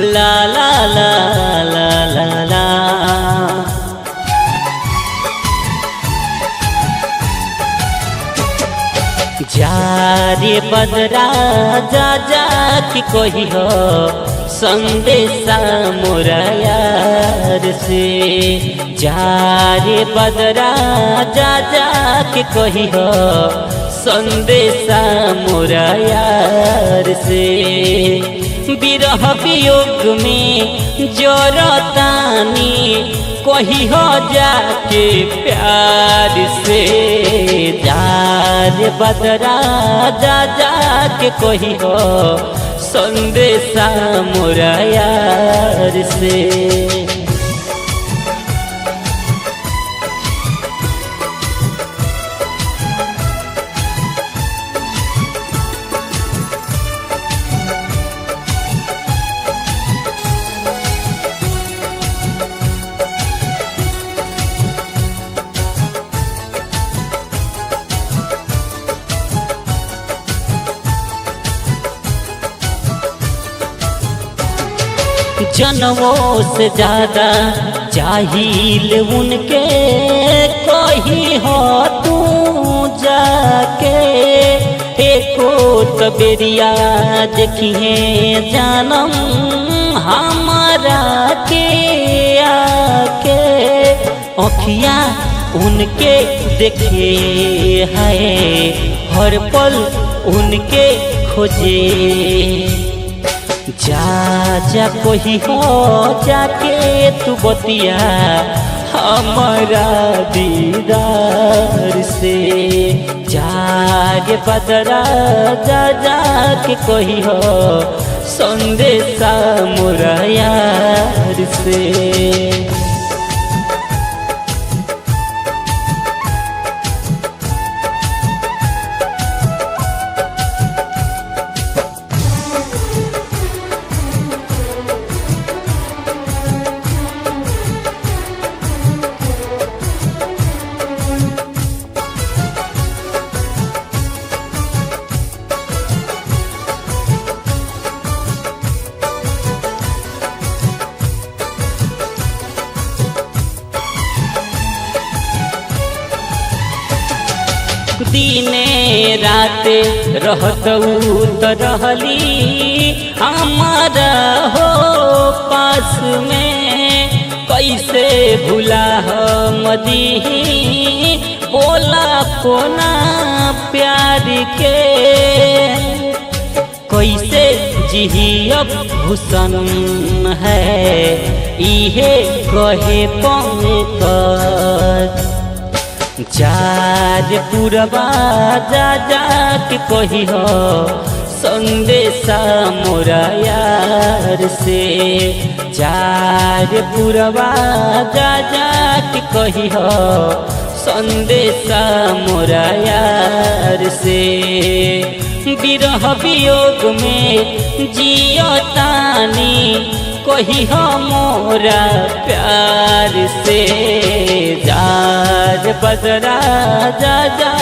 ला ला ला ला ला ला। जा रे बदरा जा जा कि कही हो संदेशा मोरा यार से। जा रे बदरा जा जा कि कही हो संदेशा मोरा यार से। विरह वियोग में जरतानी कही हो जाके प्यार से। जा रे बदरा जा जा के कही हो संदेशा मोरा यार से। जनमों से ज्यादा चाहिल उनके कही हो तू जाके। एको तबेरिया देखिए जानम हमारा के आके। अखिया उनके देखे है हर पल उनके खोजे। जा जा कोई हो जाके तू बतिया हमारा दीदार से। जा रे बदरा जा जा के कोई हो संदेशा मोरा यार से। दिने राते रहतऊ त रहली हमारा हो पास में। कैसे भुला मदीही बोला कोना प्यार के। कैसे जिही अब हुसन है इहे कहे पंकज। जार पुरवा जा जा के कही हो संदेशा मोरा यार से। जार पुरवा जा जा के कही हो संदेशा मोरा यार से। विरह वियोग में जियतानी कही हो मोरा प्यार से। जा रे बदरा जा जा